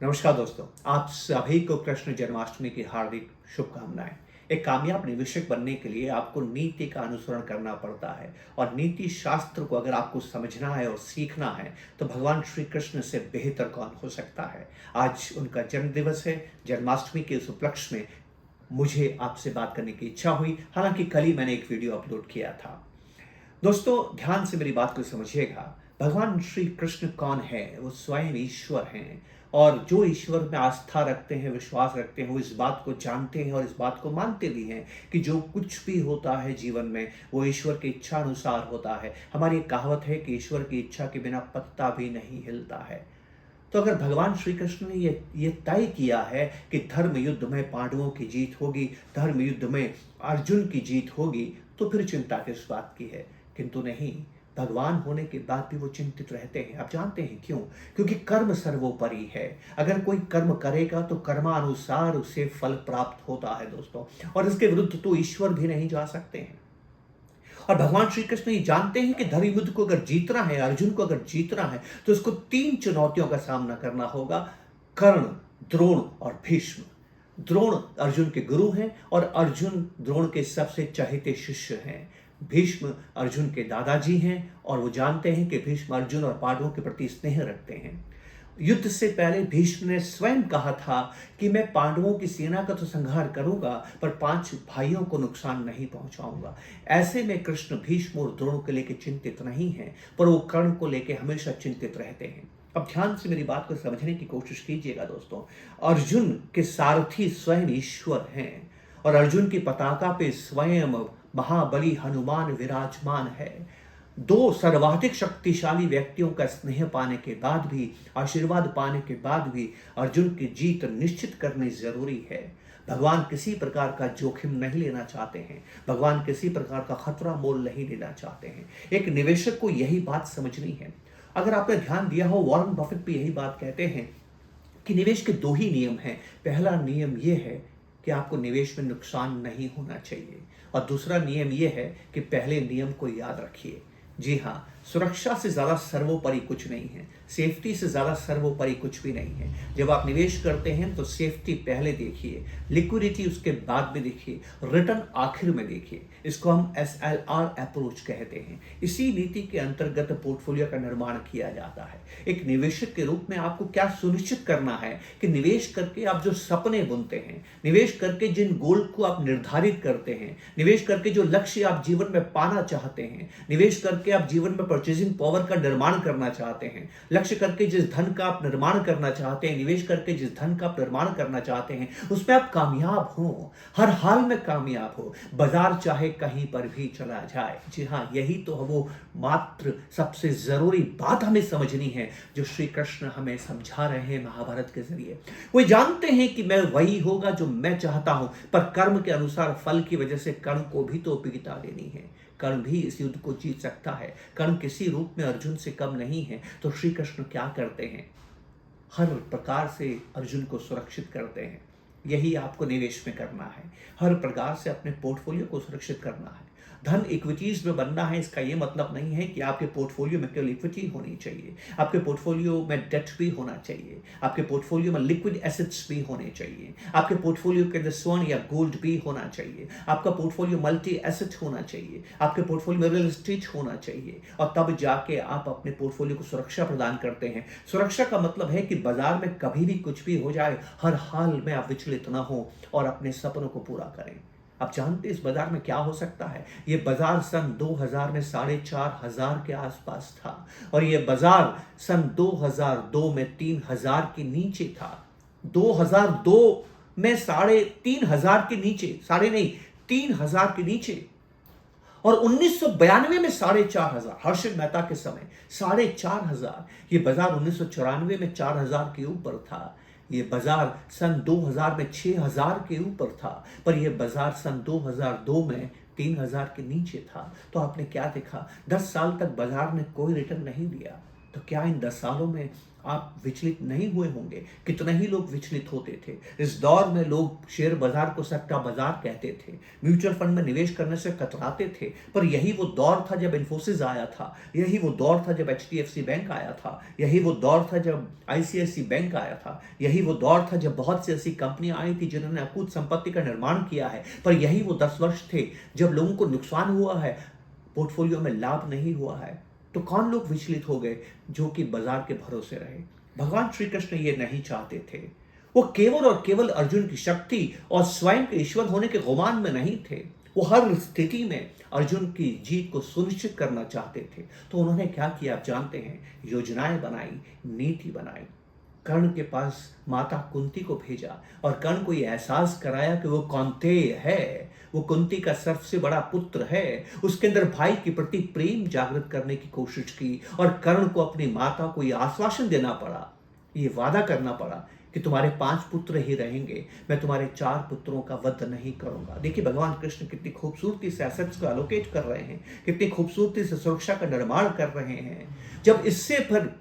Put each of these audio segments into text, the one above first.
नमस्कार दोस्तों, आप सभी को कृष्ण जन्माष्टमी की हार्दिक शुभकामनाएं। एक कामयाब निवेशक बनने के लिए आपको नीति का अनुसरण करना पड़ता है और नीति शास्त्र को अगर आपको समझना है और सीखना है तो भगवान श्री कृष्ण से बेहतर कौन हो सकता है। आज उनका जन्म दिवस है। जन्माष्टमी के इस उपलक्ष्य में मुझे आपसे बात करने की इच्छा हुई। हालांकि कल ही मैंने एक वीडियो अपलोड किया था। दोस्तों, ध्यान से मेरी बात को समझिएगा। भगवान श्री कृष्ण कौन है? वो स्वयं ईश्वर हैं। और जो ईश्वर में आस्था रखते हैं, विश्वास रखते हैं, वो इस बात को जानते हैं और इस बात को मानते भी हैं कि जो कुछ भी होता है जीवन में वो ईश्वर की इच्छा अनुसार होता है। हमारी एक कहावत है कि ईश्वर की इच्छा के बिना पत्ता भी नहीं हिलता है। तो अगर भगवान श्री कृष्ण ने ये तय किया है कि धर्म युद्ध में पांडवों की जीत होगी, धर्म युद्ध में अर्जुन की जीत होगी, तो फिर चिंता किस बात की है? किंतु नहीं, भगवान होने के बाद भी वो चिंतित रहते हैं। आप जानते हैं क्यों? क्योंकि कर्म सर्वोपरि है। अगर कोई कर्म करेगा तो कर्मानुसार उसे फल प्राप्त होता है दोस्तों, और इसके विरुद्ध तो ईश्वर भी नहीं जा सकते हैं। और भगवान श्री कृष्ण ये जानते हैं कि धर्म युद्ध को अगर जीतना है, अर्जुन को अगर जीतना है, तो उसको 3 चुनौतियों का सामना करना होगा। कर्ण, द्रोण और भीष्म। द्रोण अर्जुन के गुरु हैं और अर्जुन द्रोण के सबसे चहेते शिष्य हैं। भीष्म अर्जुन के दादाजी हैं और वो जानते हैं कि भीष्म अर्जुन और पांडवों के प्रति स्नेह रखते हैं। युद्ध से पहले भीष्म ने स्वयं कहा था कि मैं पांडवों की सेना का तो संहार करूंगा, पर 5 भाइयों को नुकसान नहीं पहुंचाऊंगा। ऐसे में कृष्ण भीष्म और द्रोण को लेकर चिंतित नहीं है, पर वो कर्ण को लेकर हमेशा चिंतित रहते हैं। अब ध्यान से मेरी बात को समझने की कोशिश कीजिएगा दोस्तों। अर्जुन के सारथी स्वयं ईश्वर हैं और अर्जुन की पताका पे स्वयं महाबली हनुमान विराजमान है। 2 सर्वाधिक शक्तिशाली व्यक्तियों का स्नेह पाने के बाद भी, आशीर्वाद पाने के बाद भी अर्जुन की जीत निश्चित करनी जरूरी है। भगवान किसी प्रकार का जोखिम नहीं लेना चाहते हैं। भगवान किसी प्रकार का खतरा मोल नहीं लेना चाहते हैं। एक निवेशक को यही बात समझनी है। अगर आपने ध्यान दिया हो, वॉरेन बफेट भी यही बात कहते हैं कि निवेश के 2 ही नियम हैं। पहला नियम यह है कि आपको निवेश में नुकसान नहीं होना चाहिए, और दूसरा नियम यह है कि पहले नियम को याद रखिए। जी हाँ, सुरक्षा से ज़्यादा सर्वोपरि कुछ नहीं है। सेफ्टी से ज़्यादा सर्वोपरि कुछ भी नहीं है। जब आप निवेश करते हैं तो सेफ्टी पहले देखिए, लिक्विडिटी उसके बाद में देखिए, रिटर्न आखिर में देखिए। इसको हम SLR अप्रोच कहते हैं। इसी नीति के अंतर्गत पोर्टफोलियो का निर्माण किया जाता है। एक निवेशक के रूप में आपको क्या सुनिश्चित करना है कि निवेश करके आप जो सपने बुनते हैं, निवेश करके जिन गोल को आप निर्धारित करते हैं, निवेश करके जो लक्ष्य आप जीवन में पाना चाहते हैं, निवेश करके आप जीवन में परचेजिंग पावर का निर्माण करना चाहते हैं, लक्ष्य करके जिस धन का आप निर्माण करना चाहते हैं, निवेश करके जिस धन का आप निर्माण करना चाहते हैं, उसमें आप कामयाब हो, हर हाल में कामयाब हो, बाजार चाहे कहीं पर भी चला जाए। जी हाँ, यही तो वो मात्र सबसे जरूरी बात हमें समझनी है जो श्री कृष्ण हमें समझा रहे हैं महाभारत के जरिए। वो जानते हैं कि मैं वही होगा जो मैं चाहता हूं, पर कर्म के अनुसार फल की वजह से कर्ण को भी तो उपयोगिता देनी है। कर्ण भी इस युद्ध को जीत सकता है। कर्ण किसी रूप में अर्जुन से कम नहीं है। तो श्री कृष्ण क्या करते हैं? हर प्रकार से अर्जुन को सुरक्षित करते हैं। यही आपको निवेश में करना है। हर प्रकार से अपने पोर्टफोलियो को सुरक्षित करना है। धन इक्विटीज में बनना है, इसका यह मतलब नहीं है कि आपके पोर्टफोलियो में केवल इक्विटी होनी चाहिए। आपके पोर्टफोलियो में डेट भी होना चाहिए। आपके पोर्टफोलियो में लिक्विड एसेट्स भी होने चाहिए। आपके पोर्टफोलियो के अंदर स्वर्ण या गोल्ड भी होना चाहिए। आपका पोर्टफोलियो मल्टी एसेट होना चाहिए। आपके पोर्टफोलियो में रियल एस्टेट होना चाहिए, और तब जाके आप अपने पोर्टफोलियो को सुरक्षा प्रदान करते हैं। सुरक्षा का मतलब है कि बाजार में कभी भी कुछ भी हो जाए, हर हाल में आप विचलित न हो और अपने सपनों को पूरा करें। आप जानते हैं इस बाजार में क्या हो सकता है? ये बाजार सन 2000 में 4500 के आसपास था, और ये बाजार सन 2002 में 3000 के नीचे था। 2002 में 3500 के नीचे, साढ़े नहीं 3000 के नीचे, और 1992 में 4500, हर्षद मेहता के समय 4500। ये बाजार 1994 में 4000 के ऊपर था। ये बाजार सन 2000 में 6000 के ऊपर था, पर यह बाजार सन 2002 में 3000 के नीचे था। तो आपने क्या देखा? 10 साल तक बाजार ने कोई रिटर्न नहीं दिया। तो क्या इन 10 सालों में आप विचलित नहीं हुए होंगे? कितने ही लोग विचलित होते थे। इस दौर में लोग शेयर बाजार को सट्टा बाजार कहते थे, म्यूचुअल फंड में निवेश करने से कतराते थे। पर यही वो दौर था जब इन्फोसिस आया था, यही वो दौर था जब एचडीएफसी बैंक आया था, यही वो दौर था जब आईसीआईसी बैंक आया था, यही वो दौर था जब बहुत सी ऐसी कंपनियां आई थी जिन्होंने अकूत संपत्ति का निर्माण किया है। पर यही वो 10 वर्ष थे जब लोगों को नुकसान हुआ है, पोर्टफोलियो में लाभ नहीं हुआ है। तो कौन लोग विचलित हो गए? जो कि बाजार के भरोसे रहे। भगवान श्री कृष्ण ये नहीं चाहते थे। वो केवल और केवल अर्जुन की शक्ति और स्वयं के ईश्वर होने के गुमान में नहीं थे। वो हर स्थिति में अर्जुन की जीत को सुनिश्चित करना चाहते थे। तो उन्होंने क्या किया आप जानते हैं? योजनाएं बनाई, नीति बनाई। कर्ण के पास माता कुंती को भेजा और कर्ण को यह एहसास कराया कि वो कौन्तेय है, वो कुंती का सबसे बड़ा पुत्र है। उसके अंदर भाई के प्रति प्रेम जागृत करने की कोशिश की और कर्ण को अपनी माता को यह आश्वासन देना पड़ा, ये वादा करना पड़ा कि तुम्हारे 5 पुत्र ही रहेंगे, मैं तुम्हारे 4 पुत्रों का वध नहीं करूंगा। देखिए भगवान कृष्ण कितनी खूबसूरती से एसेट्स को एलोकेट कर रहे हैं, कितनी खूबसूरती से सुरक्षा का निर्माण कर रहे हैं। जब इससे फिर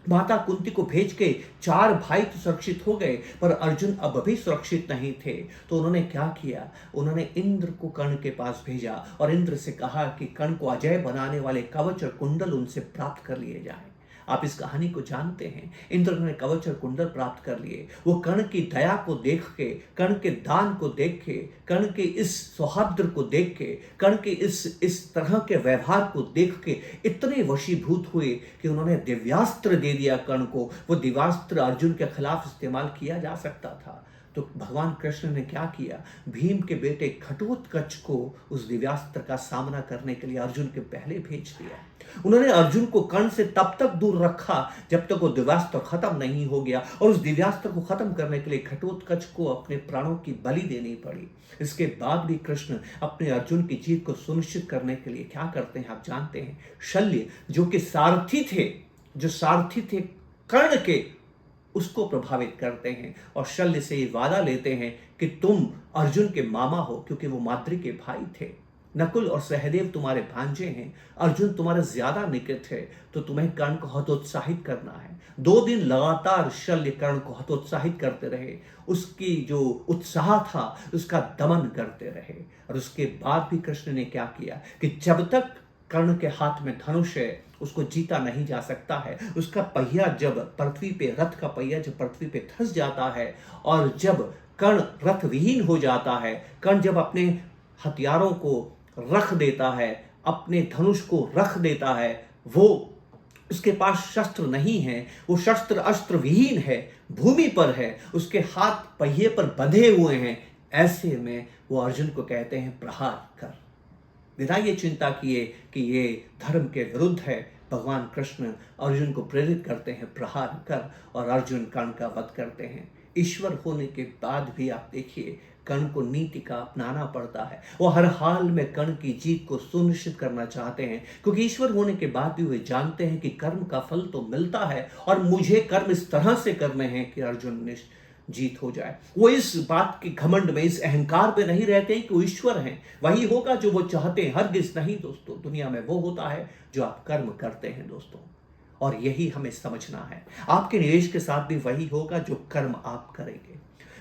माता कुंती को भेज के 4 भाई तो सुरक्षित हो गए, पर अर्जुन अब भी सुरक्षित नहीं थे। तो उन्होंने क्या किया? उन्होंने इंद्र को कर्ण के पास भेजा और इंद्र से कहा कि कर्ण को अजय बनाने वाले कवच और कुंडल उनसे प्राप्त कर लिए जाएं। आप इस कहानी को जानते हैं। इंद्र ने कवच और कुंडल प्राप्त कर लिए। वो कर्ण की दया को देख के, कर्ण के दान को देख के, कर्ण के इस सौहार्द को देख के, कर्ण के इस तरह के व्यवहार को देख के इतने वशीभूत हुए कि उन्होंने दिव्यास्त्र दे दिया कर्ण को। वो दिव्यास्त्र अर्जुन के खिलाफ इस्तेमाल किया जा सकता था। तो भगवान कृष्ण ने क्या किया? भीम के बेटे घटोत्कच को उस दिव्यास्त्र का सामना करने के लिए अर्जुन के पहले भेज दिया। उन्होंने अर्जुन को कर्ण से तब तक दूर रखा जब तक वो दिव्यास्त्र खत्म नहीं हो गया, और उस दिव्यास्त्र को खत्म करने के लिए घटोत्कच को अपने प्राणों की बलि देनी पड़ी। इसके बाद भी कृष्ण अपने अर्जुन की जीत को सुनिश्चित करने के लिए क्या करते हैं आप जानते हैं? शल्य जो कि सारथी थे कर्ण के, उसको प्रभावित करते हैं और शल्य से ये वादा लेते हैं कि तुम अर्जुन के मामा हो, क्योंकि वो माद्री के भाई थे। नकुल और सहदेव तुम्हारे भांजे हैं, अर्जुन तुम्हारे ज्यादा निकट है, तो तुम्हें कर्ण को हतोत्साहित करना है। 2 दिन लगातार शल्य कर्ण को हतोत्साहित करते रहे, उसकी जो उत्साह था उसका दमन करते रहे। और उसके बाद भी कृष्ण ने क्या किया कि जब तक कर्ण के हाथ में धनुष है उसको जीता नहीं जा सकता है। उसका पहिया जब पृथ्वी पे, रथ का पहिया जब पृथ्वी पे धंस जाता है और जब कर्ण रथ विहीन हो जाता है, कर्ण जब अपने हथियारों को रख देता है, अपने धनुष को रख देता है, वो उसके पास शस्त्र नहीं है, वो शस्त्र अस्त्र विहीन है, भूमि पर है, उसके हाथ पहिए पर बंधे हुए हैं। ऐसे में वो अर्जुन को कहते हैं प्रहार कर। बिना ये चिंता किए कि ये धर्म के विरुद्ध है, भगवान कृष्ण अर्जुन को प्रेरित करते हैं प्रहार कर, और अर्जुन कर्ण का वध करते हैं। ईश्वर होने के बाद भी आप देखिए कर्ण को नीति का अपनाना पड़ता है। वो हर हाल में कर्ण की जीत को सुनिश्चित करना चाहते हैं, क्योंकि ईश्वर होने के बाद भी वे जानते हैं कि कर्म का फल तो मिलता है और मुझे कर्म इस तरह से करने हैं कि अर्जुन जीत हो जाए। वो इस बात के घमंड में, इस अहंकार में नहीं रहते कि वो ईश्वर हैं, वही होगा जो वो चाहते हैं। हरगिज नहीं दोस्तों, दुनिया में वो होता है जो आप कर्म करते हैं दोस्तों, और यही हमें समझना है। आपके निवेश के साथ भी वही होगा जो कर्म आप करेंगे।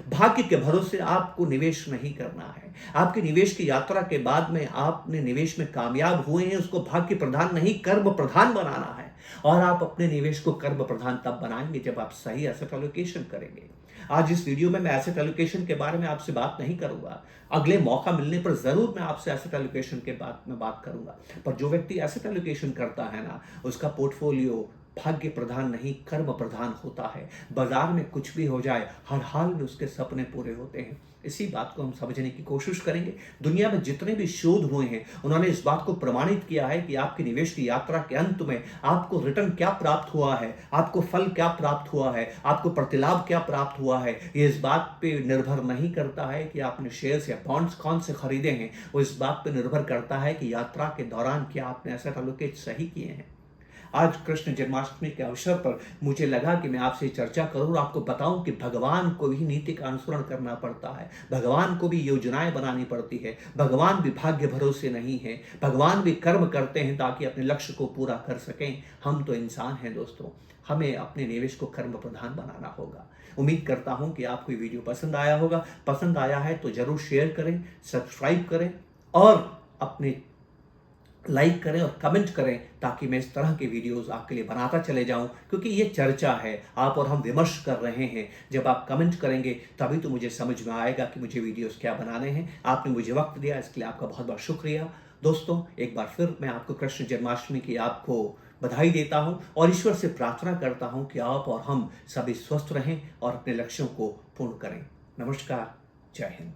भाग्य के भरोसे आपको निवेश नहीं करना है। आपके निवेश की यात्रा के बाद में आपने निवेश में कामयाब हुए हैं, उसको भाग्य प्रधान नहीं कर्म प्रधान बनाना है। और आप अपने निवेश को कर्म प्रधान तब बनाएंगे जब आप सही एसेट एलोकेशन करेंगे। आज इस वीडियो में मैं एसेट एलोकेशन के बारे में आपसे बात नहीं करूंगा, अगले मौका मिलने पर जरूर मैं आपसे एसेट एलोकेशन के बारे में बात करूंगा। पर जो व्यक्ति एसेट एलोकेशन करता है ना, उसका पोर्टफोलियो भाग्य प्रधान नहीं कर्म प्रधान होता है। बाजार में कुछ भी हो जाए, हर हाल में उसके सपने पूरे होते हैं। इसी बात को हम समझने की कोशिश करेंगे। दुनिया में जितने भी शोध हुए हैं उन्होंने इस बात को प्रमाणित किया है कि आपकी निवेश की यात्रा के अंत में आपको रिटर्न क्या प्राप्त हुआ है, आपको फल क्या प्राप्त हुआ है, आपको प्रतिलाभ क्या प्राप्त हुआ है। ये इस बात पे निर्भर नहीं करता है कि आपने शेयर्स या बॉन्ड्स कौन से खरीदे हैं, वो इस बात पे निर्भर करता है कि यात्रा के दौरान क्या आपने एसेट एलोकेट सही किए हैं। आज कृष्ण जन्माष्टमी के अवसर पर मुझे लगा कि मैं आपसे चर्चा करूं और आपको बताऊं कि भगवान को भी नीति का अनुसरण करना पड़ता है, भगवान को भी योजनाएं बनानी पड़ती है, भगवान भी भाग्य भरोसे नहीं है, भगवान भी कर्म करते हैं ताकि अपने लक्ष्य को पूरा कर सकें। हम तो इंसान हैं दोस्तों, हमें अपने निवेश को कर्म प्रधान बनाना होगा। उम्मीद करता हूं कि आपको ये वीडियो पसंद आया होगा। पसंद आया है तो जरूर शेयर करें, सब्सक्राइब करें और अपने लाइक करें और कमेंट करें ताकि मैं इस तरह के वीडियोस आपके लिए बनाता चले जाऊं, क्योंकि ये चर्चा है, आप और हम विमर्श कर रहे हैं। जब आप कमेंट करेंगे तभी तो मुझे समझ में आएगा कि मुझे वीडियोस क्या बनाने हैं। आपने मुझे वक्त दिया, इसके लिए आपका बहुत बहुत शुक्रिया। दोस्तों, एक बार फिर मैं आपको कृष्ण जन्माष्टमी की आपको बधाई देता हूं और ईश्वर से प्रार्थना करता हूं कि आप और हम सभी स्वस्थ रहें और अपने लक्ष्यों को पूर्ण करें। नमस्कार, जय हिंद।